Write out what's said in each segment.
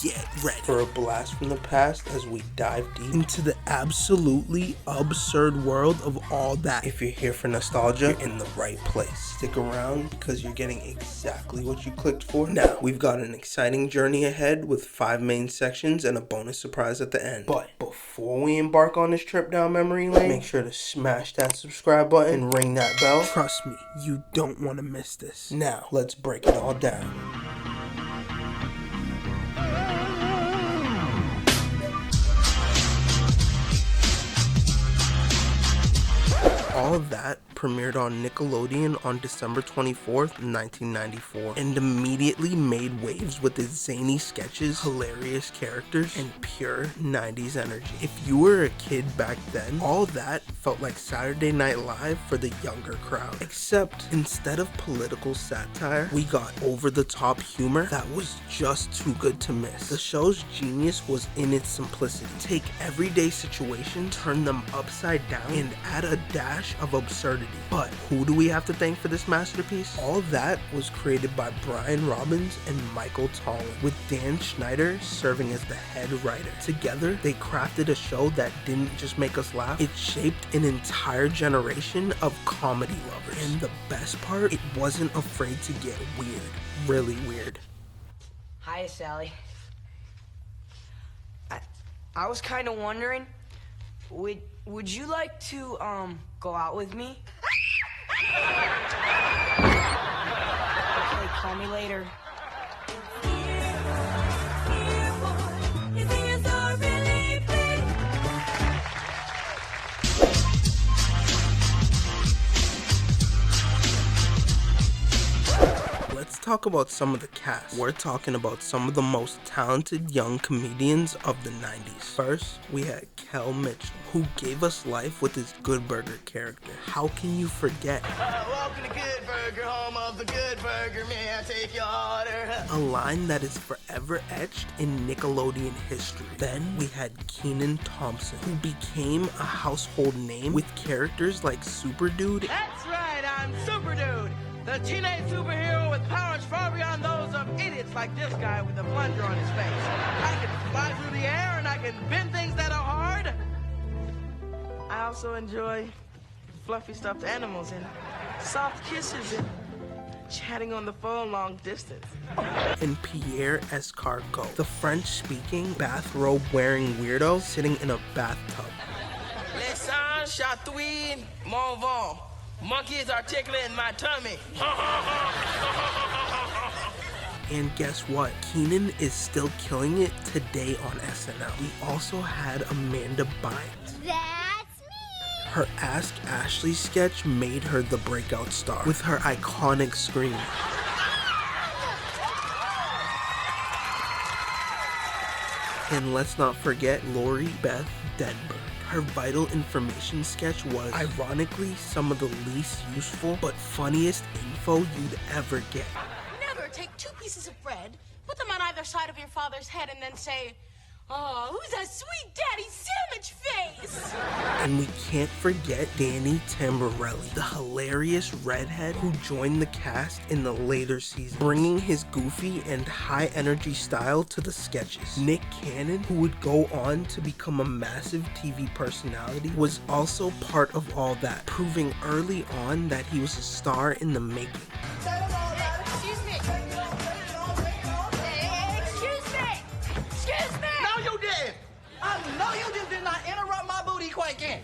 get ready for a blast from the past as we dive deep into the absolutely absurd world of all that. If you're here for nostalgia, you're in the right place. Stick around because you're getting exactly what you clicked for. Now, we've got an exciting journey ahead with 5 main sections and a bonus surprise at the end. But before we embark on this trip down memory lane, make sure to smash that subscribe button and ring that bell. Trust me, you don't want to miss this. Now, let's break it all down. All of that premiered on Nickelodeon on December 24th, 1994, and immediately made waves with its zany sketches, hilarious characters, and pure 90s energy. If you were a kid back then, all that felt like Saturday Night Live for the younger crowd. Except, instead of political satire, we got over-the-top humor that was just too good to miss. The show's genius was in its simplicity. Take everyday situations, turn them upside down, and add a dash of absurdity. But who do we have to thank for this masterpiece? All that was created by Brian Robbins and Michael Tollin, with Dan Schneider serving as the head writer. Together, they crafted a show that didn't just make us laugh, it shaped an entire generation of comedy lovers. And the best part, it wasn't afraid to get weird. Really weird. Hiya, Sally. I was kind of wondering, would you like to, go out with me? Okay, call me later. Let's talk about some of the cast. We're talking about some of the most talented young comedians of the 90s. First, we had Kel Mitchell, who gave us life with his Good Burger character. How can you forget? Welcome to Good Burger, home of the Good Burger, may I take your order? A line that is forever etched in Nickelodeon history. Then we had Kenan Thompson, who became a household name with characters like Super Dude. That's right, I'm Super Dude, the teenage superhero with powers far beyond those of idiots like this guy with a plunger on his face. I can fly through the air and I can bend things that are hard. I also enjoy fluffy stuffed animals and soft kisses and chatting on the phone long distance. And Pierre Escargot, the French-speaking, bathrobe-wearing weirdo sitting in a bathtub. Les singes chatouillent mon vent. Monkeys articulating my tummy. And guess what? Kenan is still killing it today on SNL. We also had Amanda Bynes. That's me! Her Ask Ashley sketch made her the breakout star with her iconic scream. And let's not forget Lori Beth Denberg. Her Vital Information sketch was, ironically, some of the least useful but funniest info you'd ever get. Never take 2 pieces of bread, put them on either side of your father's head, and then say, "Oh, who's that sweet daddy sandwich face?" And we can't forget Danny Tamborelli, the hilarious redhead who joined the cast in the later season, bringing his goofy and high-energy style to the sketches. Nick Cannon, who would go on to become a massive TV personality, was also part of all that, proving early on that he was a star in the making. Excuse me. Excuse me. No, you didn't. I know you just did not interrupt my booty quaking.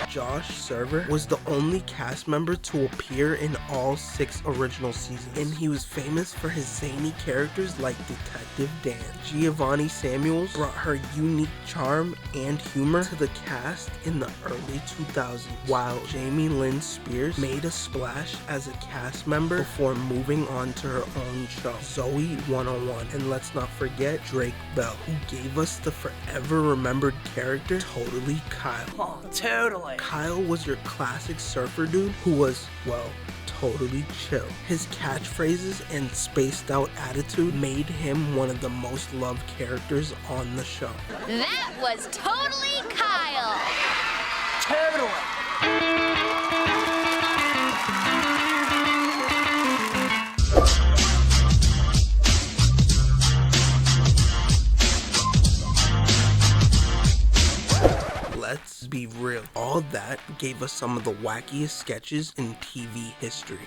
Josh Server was the only cast member to appear in all 6 original seasons, and he was famous for his zany characters like Detective Dan. Giovanni Samuels brought her unique charm and humor to the cast in the early 2000s, while Jamie Lynn Spears made a splash as a cast member before moving on to her own show, Zoe 101. And let's not forget Drake Bell, who gave us the forever remembered character, Totally Kyle. Oh, totally. Kyle was your classic surfer dude who was, well, totally chill. His catchphrases and spaced out attitude made him one of the most loved characters on the show. That was totally Kyle. Totally. be real. All that gave us some of the wackiest sketches in TV history.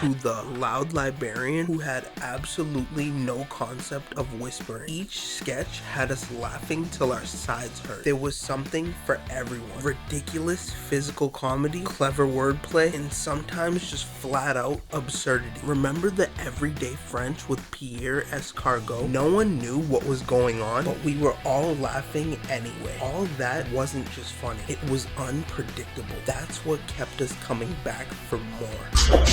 To the loud librarian who had absolutely no concept of whispering. Each sketch had us laughing till our sides hurt. There was something for everyone. Ridiculous physical comedy, clever wordplay, and sometimes just flat out absurdity. Remember the everyday French with Pierre Escargot? No one knew what was going on, but we were all laughing anyway. All that wasn't just funny, it was unpredictable. That's what kept us coming back for more.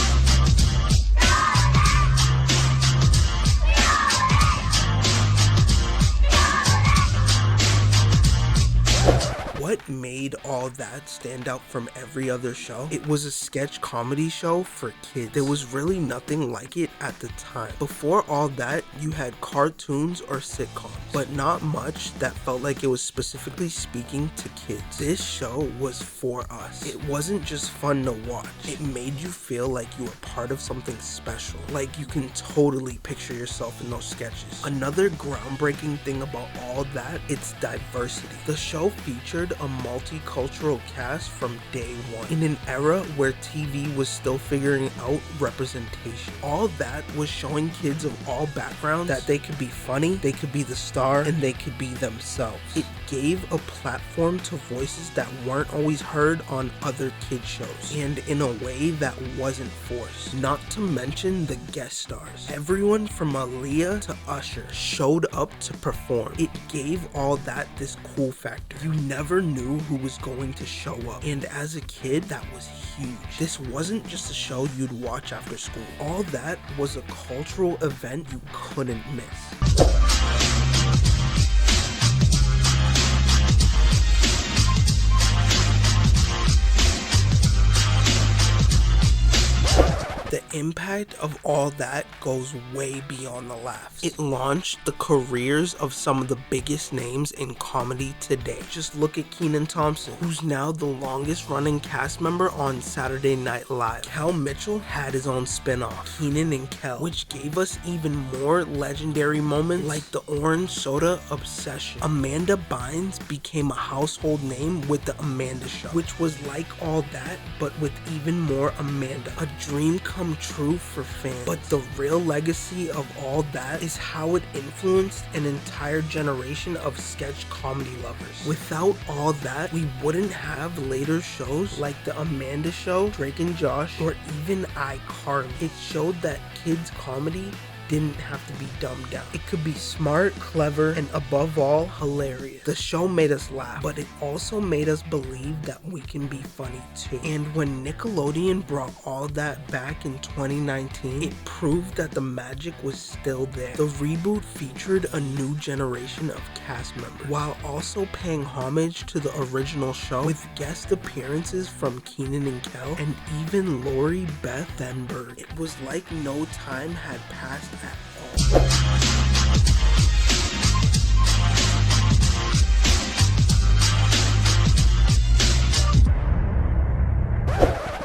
What made all that stand out from every other show? It was a sketch comedy show for kids. There was really nothing like it at the time. Before all that, you had cartoons or sitcoms, but not much that felt like it was specifically speaking to kids. This show was for us. It wasn't just fun to watch. It made you feel like you were part of something special. Like you can totally picture yourself in those sketches. Another groundbreaking thing about all that, it's diversity. The show featured a multicultural cast from day one, in an era where TV was still figuring out representation. All that was showing kids of all backgrounds that they could be funny, they could be the star, and they could be themselves. It gave a platform to voices that weren't always heard on other kid shows, and in a way that wasn't forced. Not to mention the guest stars. Everyone from Aaliyah to Usher showed up to perform. It gave all that this cool factor. You never knew who was going to show up, and as a kid, that was huge. This wasn't just a show you'd watch after school. All that was a cultural event you couldn't miss. The impact of all that goes way beyond the laughs. It launched the careers of some of the biggest names in comedy today. Just look at Kenan Thompson, who's now the longest running cast member on Saturday Night Live. Kel Mitchell had his own spin-off, Kenan and Kel, which gave us even more legendary moments like the orange soda obsession. Amanda Bynes became a household name with the Amanda Show, which was like all that, but with even more Amanda. A dream come true for fans. But the real legacy of all that is how it influenced an entire generation of sketch comedy lovers. Without all that, we wouldn't have later shows like the Amanda Show, Drake and Josh, or even iCarly. It showed that kids comedy didn't have to be dumbed down. It could be smart, clever, and above all, hilarious. The show made us laugh, but it also made us believe that we can be funny too. And when Nickelodeon brought all that back in 2019, it proved that the magic was still there. The reboot featured a new generation of cast members, while also paying homage to the original show with guest appearances from Kenan and Kel, and even Lori Beth Denberg. It was like no time had passed at all.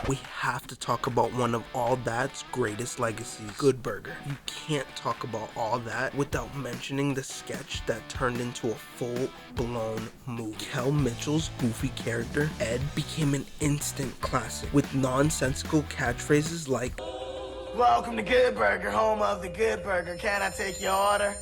We have to talk about one of all that's greatest legacies, Good Burger. You can't talk about all that without mentioning the sketch that turned into a full-blown movie. Kel Mitchell's goofy character, Ed, became an instant classic with nonsensical catchphrases like, Welcome to Good Burger, home of the Good Burger. Can I take your order?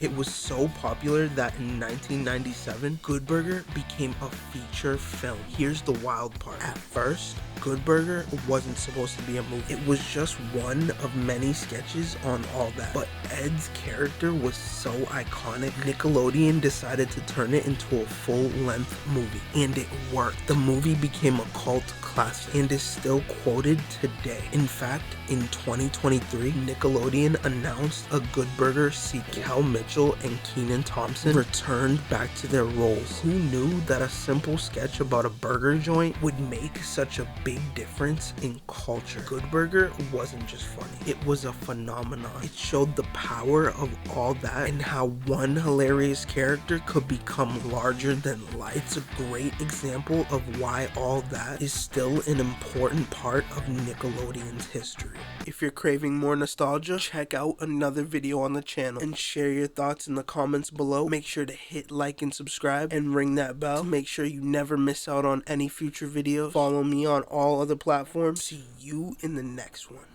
It was so popular that in 1997, Good Burger became a feature film. Here's the wild part. At first, Good Burger wasn't supposed to be a movie. It was just one of many sketches on all that. But Ed's character was so iconic, Nickelodeon decided to turn it into a full-length movie. And it worked. The movie became a cult classic and is still quoted today. In fact, in 2023, Nickelodeon announced a Good Burger sequel. Kel Mitchell Mitchell and Kenan Thompson returned back to their roles. Who knew that a simple sketch about a burger joint would make such a big difference in culture? Good Burger wasn't just funny, it was a phenomenon. It showed the power of all that and how one hilarious character could become larger than life. It's a great example of why all that is still an important part of Nickelodeon's history. If you're craving more nostalgia, check out another video on the channel and share your thoughts in the comments below. Make sure to hit like and subscribe and ring that bell to make sure you never miss out on any future videos. Follow me on all other platforms. See you in the next one.